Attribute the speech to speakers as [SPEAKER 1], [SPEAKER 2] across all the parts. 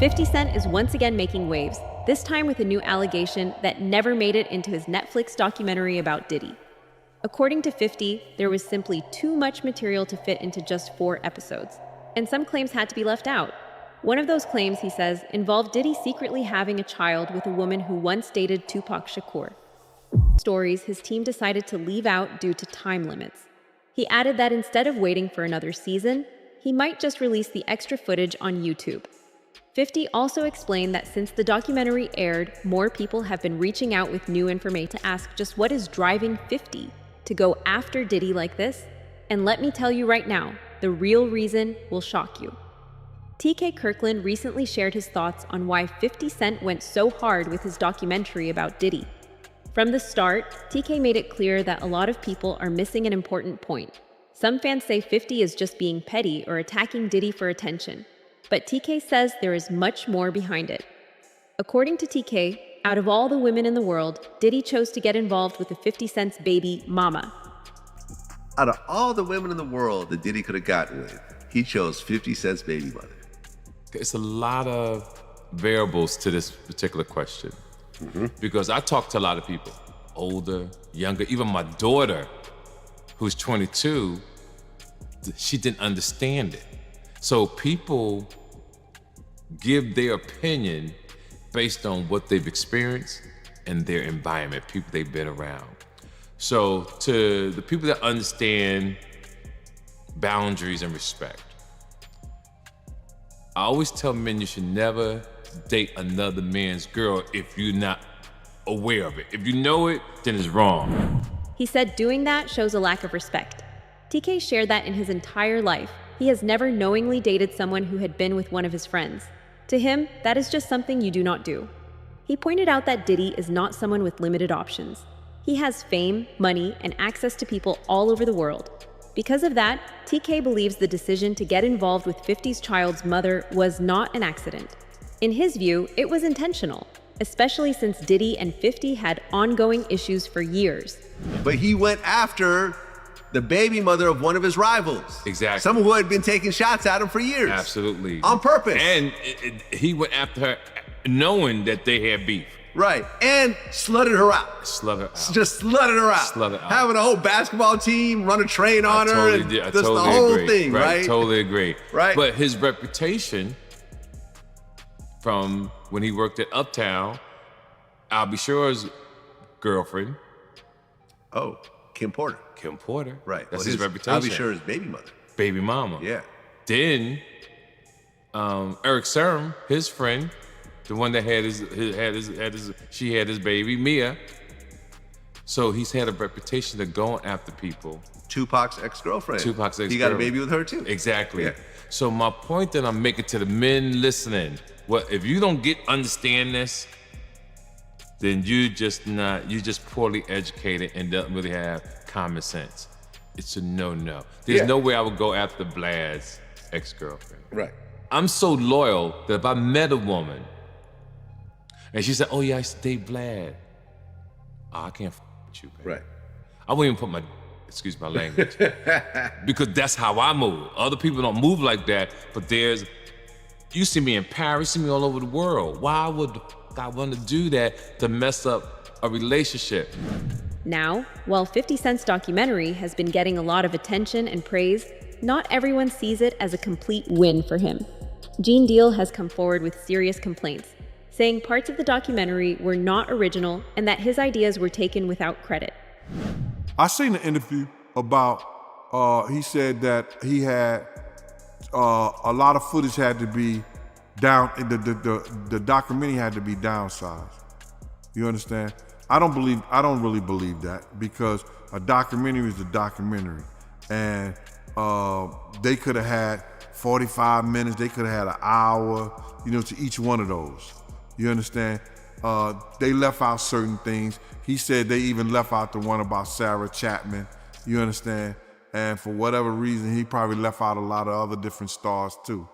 [SPEAKER 1] 50 Cent is once again making waves, this time with a new allegation that never made it into his Netflix documentary about Diddy. According to 50, there was simply too much material to fit into just 4 episodes, and some claims had to be left out. One of those claims, he says, involved Diddy secretly having a child with a woman who once dated Tupac Shakur. Stories his team decided to leave out due to time limits. He added that instead of waiting for another season, he might just release the extra footage on YouTube. 50 also explained that since the documentary aired, more people have been reaching out with new information to ask just what is driving 50 to go after Diddy like this. And let me tell you right now, the real reason will shock you. TK Kirkland recently shared his thoughts on why 50 Cent went so hard with his documentary about Diddy. From the start, TK made it clear that a lot of people are missing an important point. Some fans say 50 is just being petty or attacking Diddy for attention. But TK says there is much more behind it. According to TK, out of all the women in the world, Diddy chose to get involved with the 50 Cent's baby mama.
[SPEAKER 2] Out of all the women in the world that Diddy could have gotten with, he chose 50 Cent's baby mother.
[SPEAKER 3] It's a lot of variables to this particular question. Because I talk to a lot of people, older, younger, even my daughter, who's 22, she didn't understand it. So people give their opinion based on what they've experienced and their environment, people they've been around. So to the people that understand boundaries and respect, I always tell men you should never date another man's girl if you're not aware of it. If you know it, then it's wrong.
[SPEAKER 1] He said doing that shows a lack of respect. TK shared that in his entire life, he has never knowingly dated someone who had been with one of his friends. To him, that is just something you do not do. He pointed out that Diddy is not someone with limited options. He has fame, money, and access to people all over the world. Because of that, TK believes the decision to get involved with 50's child's mother was not an accident. In his view, it was intentional, especially since Diddy and 50 had ongoing issues for years.
[SPEAKER 2] But he went after the baby mother of one of his rivals.
[SPEAKER 3] Exactly.
[SPEAKER 2] Someone who had been taking shots at him for years.
[SPEAKER 3] Absolutely.
[SPEAKER 2] On purpose.
[SPEAKER 3] And he went after her knowing that they had beef.
[SPEAKER 2] Right. And slutted her out.
[SPEAKER 3] Slutted her out.
[SPEAKER 2] Just slutted her out.
[SPEAKER 3] Slutted out.
[SPEAKER 2] Having a whole basketball team run a train on her.
[SPEAKER 3] Totally
[SPEAKER 2] and
[SPEAKER 3] did. I
[SPEAKER 2] just
[SPEAKER 3] totally
[SPEAKER 2] the whole
[SPEAKER 3] agree.
[SPEAKER 2] thing, right?
[SPEAKER 3] Totally agree.
[SPEAKER 2] Right.
[SPEAKER 3] But his reputation from when he worked at Uptown, I'll be sure's girlfriend.
[SPEAKER 2] Oh, Kim Porter.
[SPEAKER 3] Kim Porter.
[SPEAKER 2] Right.
[SPEAKER 3] That's
[SPEAKER 2] Well,
[SPEAKER 3] his reputation.
[SPEAKER 2] I'll be sure his baby mother.
[SPEAKER 3] Baby mama.
[SPEAKER 2] Yeah.
[SPEAKER 3] Then Eric Serum, his friend, the one that had she had his baby, Mia. So he's had a reputation of going after people.
[SPEAKER 2] Tupac's ex-girlfriend. He got a baby with her too.
[SPEAKER 3] Exactly.
[SPEAKER 2] Yeah.
[SPEAKER 3] So my point that I'm making to the men listening, well, if you don't understand this, then you just poorly educated and don't really have common sense. It's a no-no. There's no way I would go after Vlad's ex-girlfriend.
[SPEAKER 2] Right.
[SPEAKER 3] I'm so loyal that if I met a woman and she said, oh yeah, I used to date Vlad. Oh, I can't with you, baby.
[SPEAKER 2] Right.
[SPEAKER 3] I wouldn't even put excuse my language, because that's how I move. Other people don't move like that, but you see me in Paris, you see me all over the world. Why would I want to do that to mess up a relationship?
[SPEAKER 1] Now, while 50 Cent's documentary has been getting a lot of attention and praise, not everyone sees it as a complete win for him. Gene Deal has come forward with serious complaints, saying parts of the documentary were not original and that his ideas were taken without credit.
[SPEAKER 4] I seen an interview about, he said that he had, a lot of footage had to be down, the documentary had to be downsized. You understand? I don't really believe that, because a documentary is a documentary. And they could have had 45 minutes, they could have had an hour, to each one of those. You understand? They left out certain things. He said they even left out the one about Sarah Chapman. You understand? And for whatever reason, he probably left out a lot of other different stars too.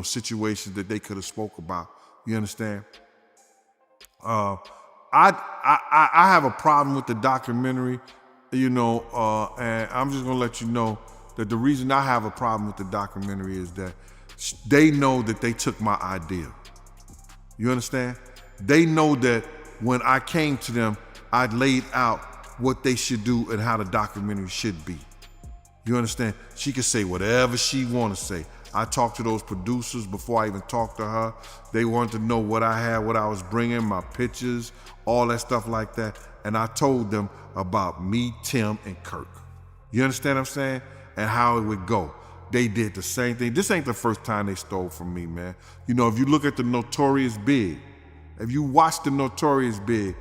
[SPEAKER 4] Situations that they could have spoke about. You understand? I have a problem with the documentary, and I'm just gonna let you know that the reason I have a problem with the documentary is that they know that they took my idea. You understand? They know that when I came to them, I laid out what they should do and how the documentary should be. You understand? She could say whatever she want to say. I talked to those producers before I even talked to her. They wanted to know what I had, what I was bringing, my pictures, all that stuff like that. And I told them about me, Tim, and Kirk. You understand what I'm saying? And how it would go. They did the same thing. This ain't the first time they stole from me, man. You know, if you look at the Notorious Big, if you watch the Notorious Big,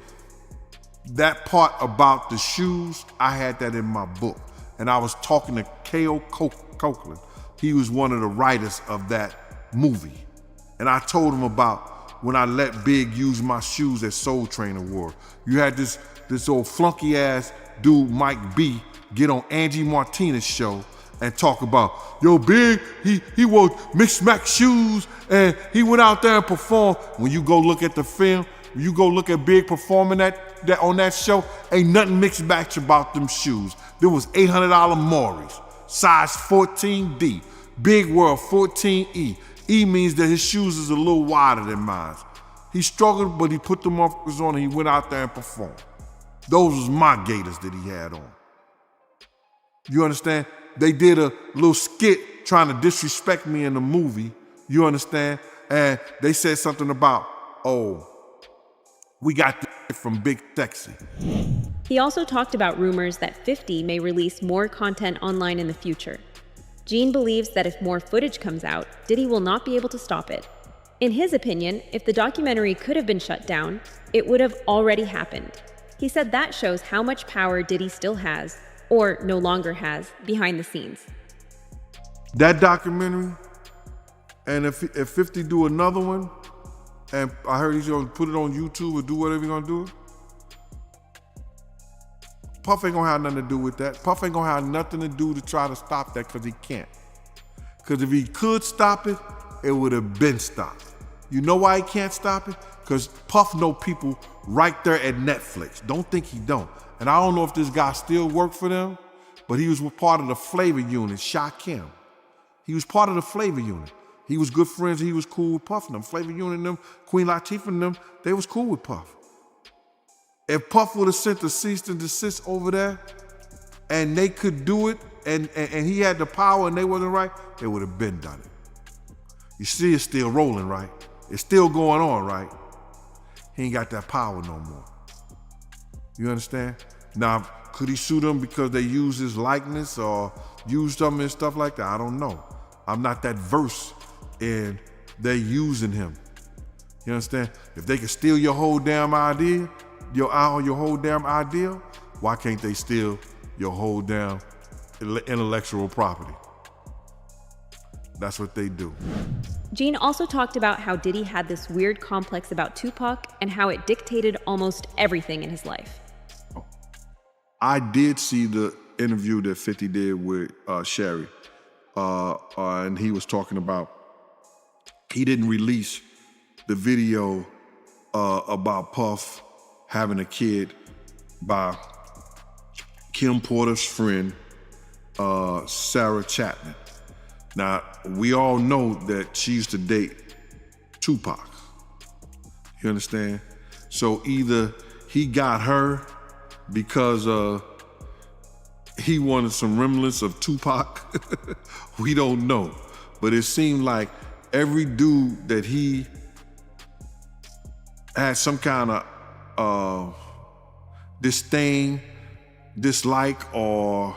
[SPEAKER 4] that part about the shoes, I had that in my book. And I was talking to K.O. Copeland. He was one of the writers of that movie. And I told him about when I let Big use my shoes at Soul Train Award. You had this old flunky ass dude, Mike B, get on Angie Martinez's show and talk about, yo, Big, he wore mixed max shoes and he went out there and performed. When you go look at the film, when you go look at Big performing that on that show, ain't nothing mixed match about them shoes. There was $800 Maury's, size 14D. Big wore a 14E. E means that his shoes is a little wider than mine. He struggled, but he put them on and he went out there and performed. Those was my Gators that he had on. You understand? They did a little skit trying to disrespect me in the movie, you understand? And they said something about, oh, we got this from Big Sexy.
[SPEAKER 1] He also talked about rumors that 50 may release more content online in the future. Gene believes that if more footage comes out, Diddy will not be able to stop it. In his opinion, if the documentary could have been shut down, it would have already happened. He said that shows how much power Diddy still has, or no longer has, behind the scenes.
[SPEAKER 4] That documentary, and if 50 do another one, and I heard he's gonna put it on YouTube or do whatever he's gonna do, Puff ain't gonna have nothing to do with that. Puff ain't gonna have nothing to do to try to stop that because he can't. Because if he could stop it, it would have been stopped. You know why he can't stop it? Because Puff know people right there at Netflix. Don't think he don't. And I don't know if this guy still worked for them, but he was part of the Flavor Unit, Shaquem. He was part of the Flavor Unit. He was good friends, he was cool with Puff and them. Flavor Unit and them, Queen Latifah and them, they was cool with Puff. If Puff would have sent a cease and desist over there and they could do it and he had the power and they wasn't right, they would have been done it. You see it's still rolling, right? It's still going on, right? He ain't got that power no more. You understand? Now, could he sue them because they used his likeness or used them and stuff like that? I don't know. I'm not that versed in they using him. You understand? If they could steal your whole damn idea, your whole damn idea, why can't they steal your whole damn intellectual property? That's what they do.
[SPEAKER 1] Gene also talked about how Diddy had this weird complex about Tupac and how it dictated almost everything in his life.
[SPEAKER 4] I did see the interview that 50 did with Sherry, and he was talking about he didn't release the video about Puff having a kid by Kim Porter's friend, Sarah Chapman. Now, we all know that she used to date Tupac. You understand? So either he got her because he wanted some remnants of Tupac. We don't know. But it seemed like every dude that he had some kind of disdain, dislike, or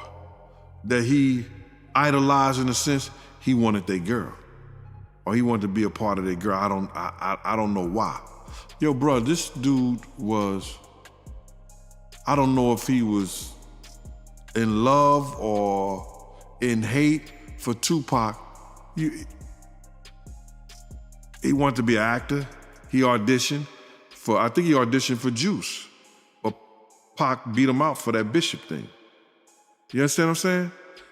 [SPEAKER 4] that he idolized in a sense, he wanted their girl. Or he wanted to be a part of their girl. I don't know why. Yo, bro, this dude was, I don't know if he was in love or in hate for Tupac. He wanted to be an actor. He auditioned I think he auditioned for Juice. But Pac beat him out for that Bishop thing. You understand what I'm saying?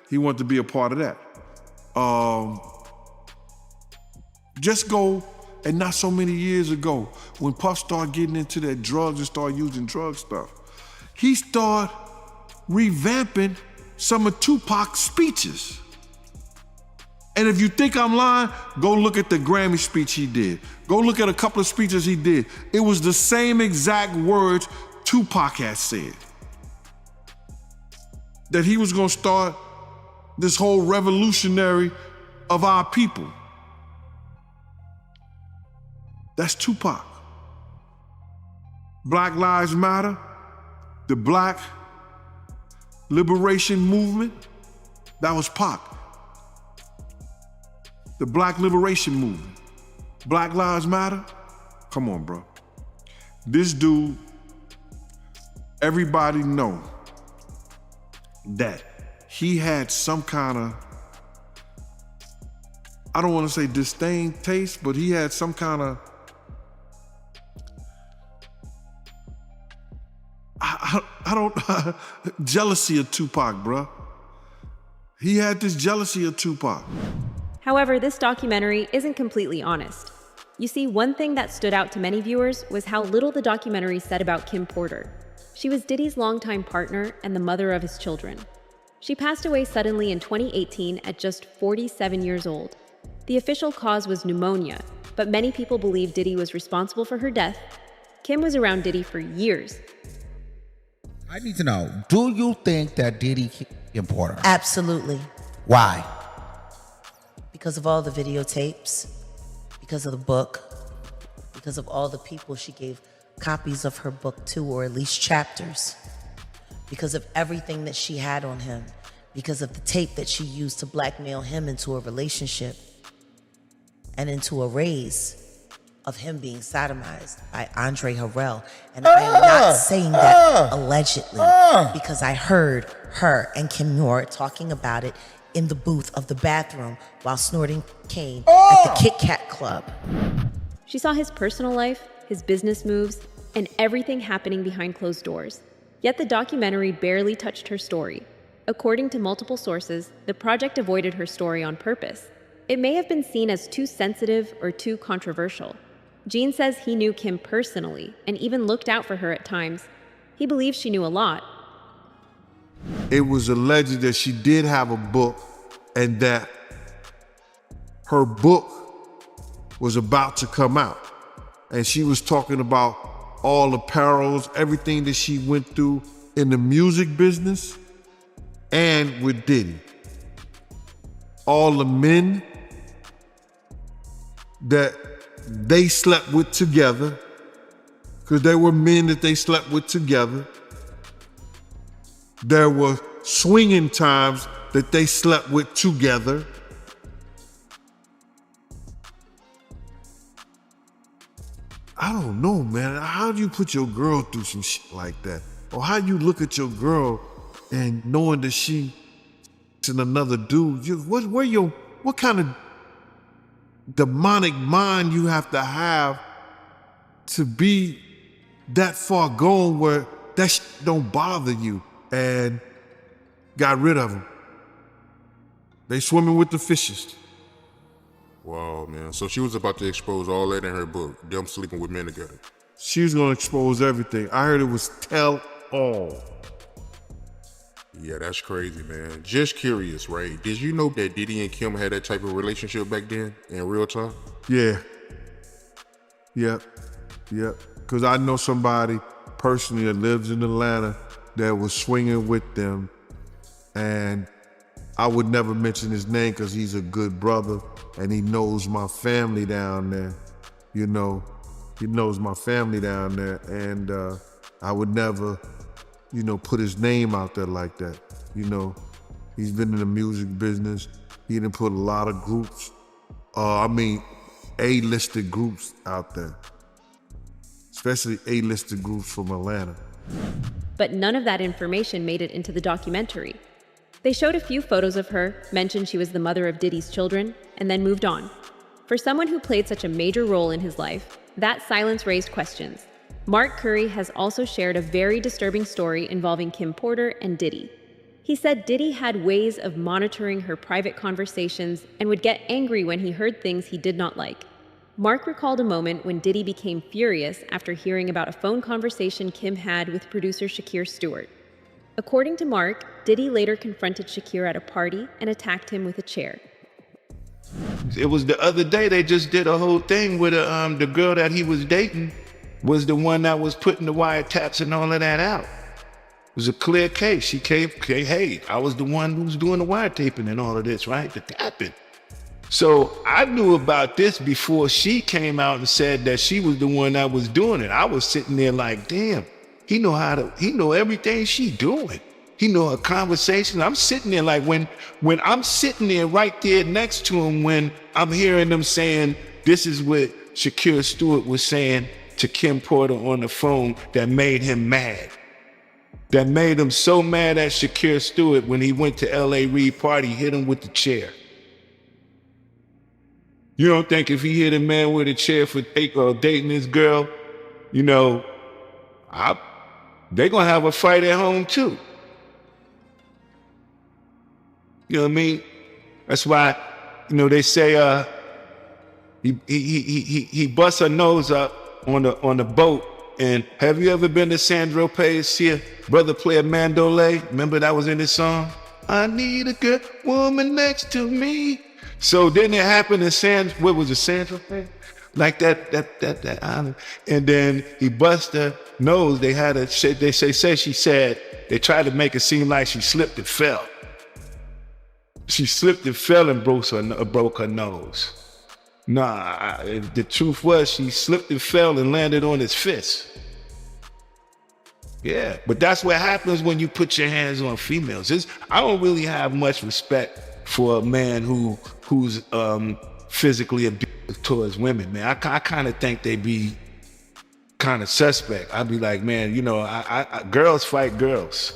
[SPEAKER 4] He wanted to be a part of that. Just go, and not so many years ago, when Puff started getting into that drugs and started using drug stuff, he started revamping some of Tupac's speeches. And if you think I'm lying, go look at the Grammy speech he did. Go look at a couple of speeches he did. It was the same exact words Tupac had said. That he was gonna start this whole revolutionary of our people. That's Tupac. Black Lives Matter, the Black Liberation Movement, that was Pac. The Black Liberation Movement. Black Lives Matter? Come on, bro. This dude, everybody know that he had some kind of, I don't want to say disdain taste, but he had some kind of, I don't, jealousy of Tupac, bro. He had this jealousy of Tupac.
[SPEAKER 1] However, this documentary isn't completely honest. You see, one thing that stood out to many viewers was how little the documentary said about Kim Porter. She was Diddy's longtime partner and the mother of his children. She passed away suddenly in 2018 at just 47 years old. The official cause was pneumonia, but many people believe Diddy was responsible for her death. Kim was around Diddy for years.
[SPEAKER 5] I need to know, do you think that Diddy Kim Porter?
[SPEAKER 6] Absolutely.
[SPEAKER 5] Why?
[SPEAKER 6] Because of all the videotapes, because of the book, because of all the people she gave copies of her book to, or at least chapters, because of everything that she had on him, because of the tape that she used to blackmail him into a relationship and into a raise of him being sodomized by Andre Harrell. And I am not saying that allegedly, because I heard her and Kim Noor talking about it in the booth of the bathroom while snorting cane at the Kit Kat Club.
[SPEAKER 1] She saw his personal life, his business moves, and everything happening behind closed doors. Yet the documentary barely touched her story. According to multiple sources, the project avoided her story on purpose. It may have been seen as too sensitive or too controversial. Gene says he knew Kim personally and even looked out for her at times. He believes she knew a lot.
[SPEAKER 4] It was alleged that she did have a book and that her book was about to come out. And she was talking about all the perils, everything that she went through in the music business and with Diddy. All the men that they slept with together, because there were men that they slept with together. There were swinging times that they slept with together. I don't know, man. How do you put your girl through some shit like that? Or how you look at your girl and knowing that she's in another dude? What kind of demonic mind you have to be that far gone where that shit don't bother you? And got rid of them. They swimming with the fishes.
[SPEAKER 7] Wow, man. So she was about to expose all that in her book, them sleeping with men together.
[SPEAKER 4] She was gonna expose everything. I heard it was tell all.
[SPEAKER 7] Yeah, that's crazy, man. Just curious, right? Did you know that Diddy and Kim had that type of relationship back then in real time?
[SPEAKER 4] Yeah. Yep. Because I know somebody personally that lives in Atlanta that was swinging with them, and I would never mention his name because he's a good brother and he knows my family down there. You know, he knows my family down there, and I would never, put his name out there like that. He's been in the music business. He done put a lot of groups, A-listed groups out there, especially A-listed groups from Atlanta.
[SPEAKER 1] But none of that information made it into the documentary. They showed a few photos of her, mentioned she was the mother of Diddy's children, and then moved on. For someone who played such a major role in his life, that silence raised questions. Mark Curry has also shared a very disturbing story involving Kim Porter and Diddy. He said Diddy had ways of monitoring her private conversations and would get angry when he heard things he did not like. Mark recalled a moment when Diddy became furious after hearing about a phone conversation Kim had with producer Shakir Stewart. According to Mark, Diddy later confronted Shakir at a party and attacked him with a chair.
[SPEAKER 8] It was the other day they just did a whole thing with the girl that he was dating was the one that was putting the wiretaps and all of that out. It was a clear case. She came, hey, I was the one who was doing the wiretaping and all of this, right? The tapping. So I knew about this before she came out and said that she was the one that was doing it. I was sitting there like, damn, he know everything she doing. He know her conversation. I'm sitting there like when I'm sitting there right there next to him when I'm hearing them saying, this is what Shakira Stewart was saying to Kim Porter on the phone that made him mad. That made him so mad at Shakira Stewart when he went to L.A. Reid party, hit him with the chair. You don't think if he hit a man with a chair for dating this girl, you know, they gonna have a fight at home too. You know what I mean? That's why, you know, they say he busts her nose up on the boat. And have you ever been to Sandro Pay's here? Brother play a mandolay. Remember that was in this song? I need a good woman next to me. So didn't it happen in what was it, Sandro Pay? Like that island. And then he bust her nose. They tried to make it seem like she slipped and fell. She slipped and fell and broke her nose. Nah, the truth was she slipped and fell and landed on his fist. Yeah, but that's what happens when you put your hands on females. I don't really have much respect for a man who's physically abusive towards women, man. I kind of think they be kind of suspect. I'd be like, man, you know, girls fight girls.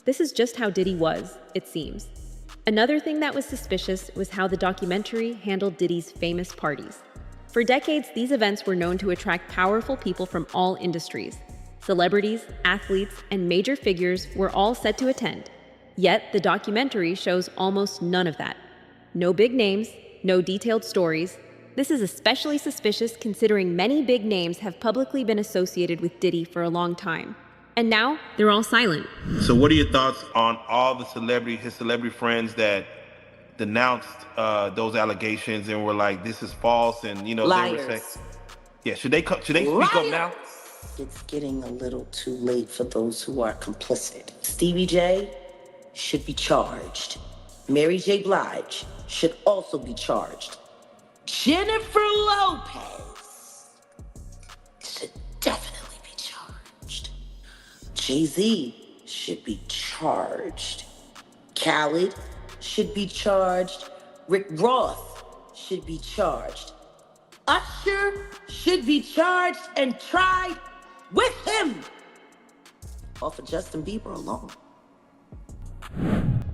[SPEAKER 1] This is just how Diddy was, it seems. Another thing that was suspicious was how the documentary handled Diddy's famous parties. For decades, these events were known to attract powerful people from all industries. Celebrities, athletes, and major figures were all set to attend. Yet, the documentary shows almost none of that. No big names, no detailed stories. This is especially suspicious considering many big names have publicly been associated with Diddy for a long time. And now, they're all silent.
[SPEAKER 9] So what are your thoughts on all his celebrity friends that denounced those allegations and were like, this is false, and you know,
[SPEAKER 6] Liars.
[SPEAKER 9] they were saying, yeah, should they speak up now?
[SPEAKER 6] It's getting a little too late for those who are complicit. Stevie J should be charged. Mary J. Blige should also be charged. Jennifer Lopez should definitely be charged. Jay-Z should be charged. Khaled should be charged. Rick Ross should be charged. Usher should be charged and tried with him. Or for Justin Bieber alone.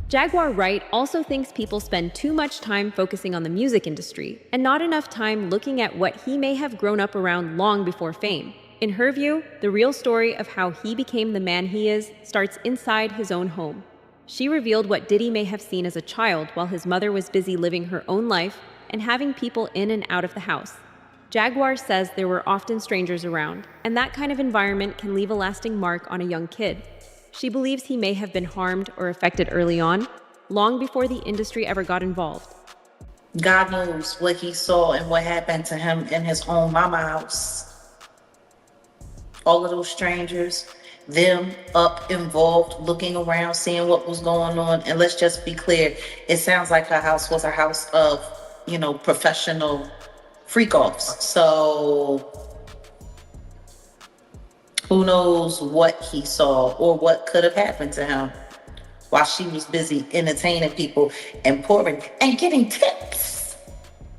[SPEAKER 1] Jaguar Wright also thinks people spend too much time focusing on the music industry and not enough time looking at what he may have grown up around long before fame. In her view, the real story of how he became the man he is starts inside his own home. She revealed what Diddy may have seen as a child while his mother was busy living her own life and having people in and out of the house. Jaguar says there were often strangers around, and that kind of environment can leave a lasting mark on a young kid. She believes he may have been harmed or affected early on, long before the industry ever got involved.
[SPEAKER 6] God knows what he saw and what happened to him in his own mama house. All of those strangers, them up involved, looking around, seeing what was going on. And let's just be clear, it sounds like her house was a house of, you know, professional freak-offs. So who knows what he saw or what could have happened to him while she was busy entertaining people and pouring and getting tips,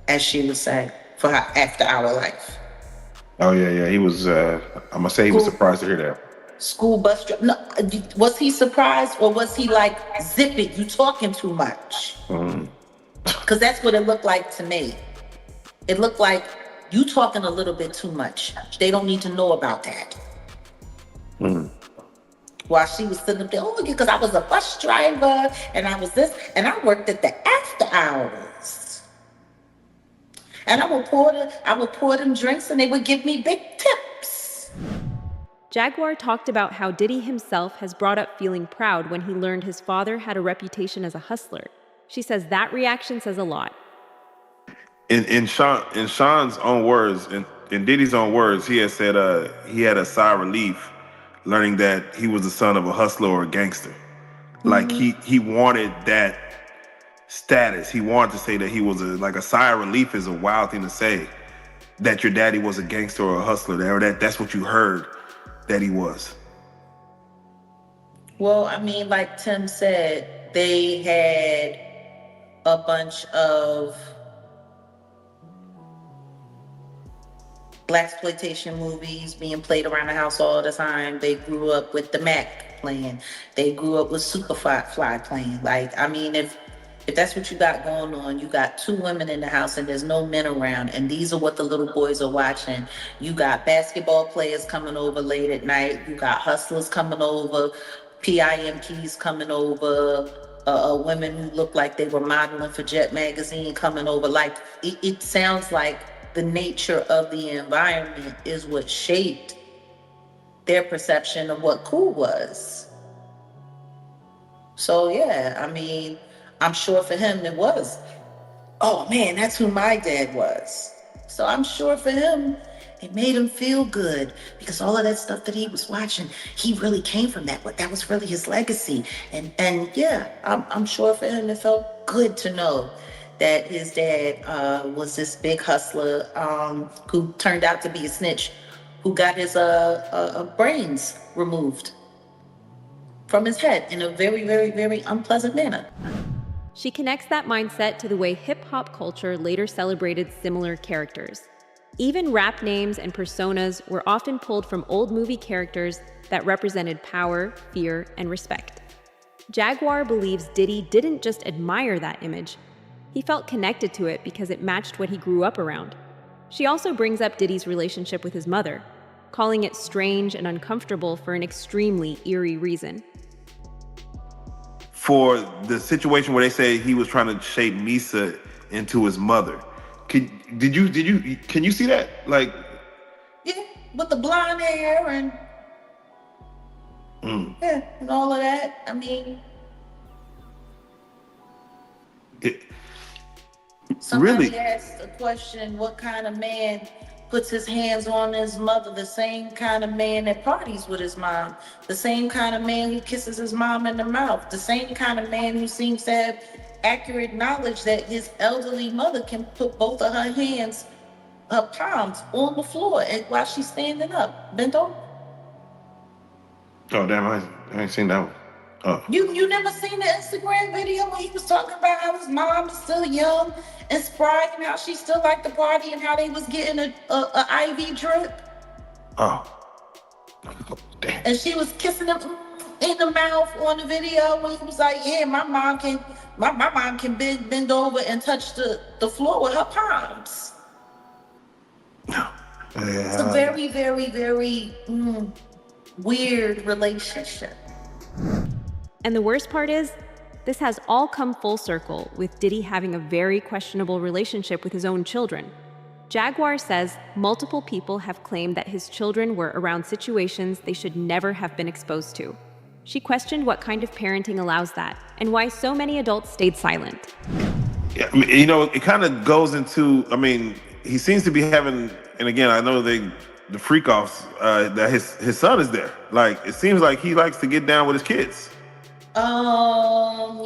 [SPEAKER 6] as she would say, for her after-hour life.
[SPEAKER 10] Oh yeah. He was. I'm gonna say he was surprised to hear that.
[SPEAKER 6] School bus driver. No, was he surprised or was he like, zip it, you talking too much? Because that's what it looked like to me. It looked like you talking a little bit too much. They don't need to know about that. While she was sitting up there, because I was a bus driver and I was this, and I worked at the after hours. And I would pour them drinks and they would give me big tips.
[SPEAKER 1] Jaguar talked about how Diddy himself has brought up feeling proud when he learned his father had a reputation as a hustler. She says that reaction says a lot.
[SPEAKER 9] In Sean's own words, in Diddy's own words, he had said he had a sigh of relief learning that he was the son of a hustler or a gangster. Like he wanted that status. He wanted to say that he was a sigh of relief is a wild thing to say. That your daddy was a gangster or a hustler, or that's what you heard that he was.
[SPEAKER 6] Well, I mean, like Tim said, they had a bunch of blaxploitation movies being played around the house all the time. They grew up with the Mac playing. They grew up with Superfly playing. Like, I mean, if that's what you got going on, you got two women in the house and there's no men around, and these are what the little boys are watching. You got basketball players coming over late at night. You got hustlers coming over, PIMPs coming over, women who look like they were modeling for Jet Magazine coming over. Like, it sounds like the nature of the environment is what shaped their perception of what cool was. So yeah, I mean, I'm sure for him it was, oh man, that's who my dad was. So I'm sure for him, it made him feel good because all of that stuff that he was watching, he really came from that. That was really his legacy. And yeah, I'm sure for him it felt good to know that his dad was this big hustler who turned out to be a snitch, who got his brains removed from his head in a very, very, very unpleasant manner.
[SPEAKER 1] She connects that mindset to the way hip-hop culture later celebrated similar characters. Even rap names and personas were often pulled from old movie characters that represented power, fear, and respect. Jaguar believes Diddy didn't just admire that image, he felt connected to it because it matched what he grew up around. She also brings up Diddy's relationship with his mother, calling it strange and uncomfortable for an extremely eerie reason.
[SPEAKER 9] For the situation where they say he was trying to shape Misa into his mother, can you see that? Like,
[SPEAKER 6] yeah, with the blonde hair and yeah, and all of that. I mean, somebody
[SPEAKER 9] really
[SPEAKER 6] asked a question: what kind of man puts his hands on his mother? The same kind of man that parties with his mom, the same kind of man who kisses his mom in the mouth, the same kind of man who seems to have accurate knowledge that his elderly mother can put both of her hands, her palms, on the floor and while she's standing up, bent over.
[SPEAKER 9] Oh damn, I ain't seen that one. Oh.
[SPEAKER 6] You never seen the Instagram video where he was talking about how his mom is still young and spry and how she still liked to party and how they was getting a IV drip?
[SPEAKER 9] Oh. Damn.
[SPEAKER 6] And she was kissing him in the mouth on the video when he was like, yeah, my mom can bend over and touch the floor with her palms.
[SPEAKER 9] No.
[SPEAKER 6] It's a very, very, very weird relationship.
[SPEAKER 1] And the worst part is, this has all come full circle with Diddy having a very questionable relationship with his own children. Jaguar says multiple people have claimed that his children were around situations they should never have been exposed to. She questioned what kind of parenting allows that, and why so many adults stayed silent.
[SPEAKER 9] Yeah, I mean, you know, it kind of goes into, I mean, he seems to be having, and again, I know the freak offs, that his son is there. Like, it seems like he likes to get down with his kids.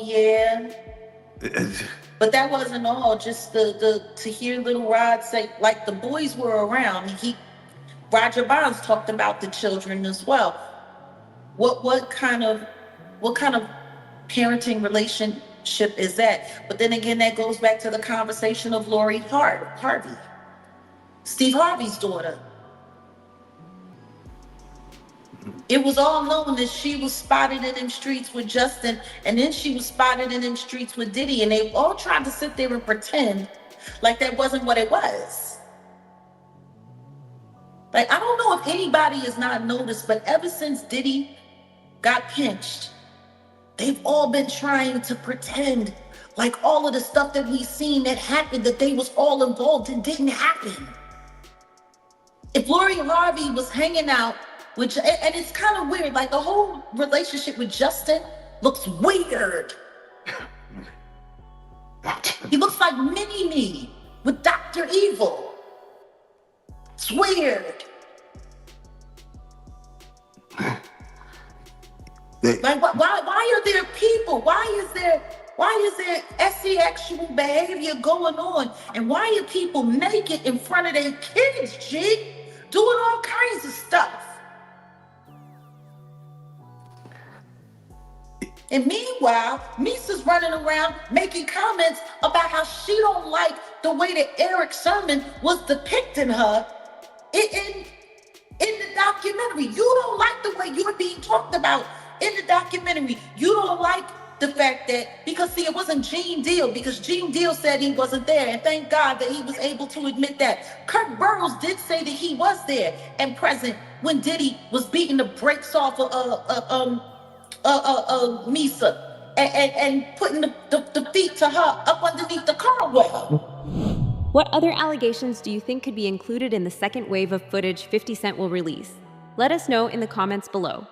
[SPEAKER 6] Yeah. But that wasn't all. Just to hear Little Rod say, like, the boys were around. Roger Bonds talked about the children as well. What kind of parenting relationship is that? But then again, that goes back to the conversation of Lori Harvey, Steve Harvey's daughter. It was all known that she was spotted in them streets with Justin, and then she was spotted in them streets with Diddy, and they all tried to sit there and pretend like that wasn't what it was. Like, I don't know if anybody has not noticed, but ever since Diddy got pinched, they've all been trying to pretend like all of the stuff that we've seen that happened, that they was all involved in, didn't happen. If Lori Harvey was hanging out, and it's kind of weird, like the whole relationship with Justin looks weird. He looks like mini-me. with Dr. Evil. It's weird. Like, why are there people? Why is there sexual behavior going on? And why are people naked in front of their kids, G? Doing all kinds of stuff. And meanwhile, Misa's running around making comments about how she don't like the way that Eric Sermon was depicting her in the documentary. You don't like the way you're being talked about in the documentary. You don't like the fact that, because see, it wasn't Gene Deal, because Gene Deal said he wasn't there, and thank God that he was able to admit that. Kirk Burrows did say that he was there and present when Diddy was beating the brakes off Misa and putting the feet to her up underneath the car well.
[SPEAKER 1] What other allegations do you think could be included in the second wave of footage 50 Cent will release? Let us know in the comments below.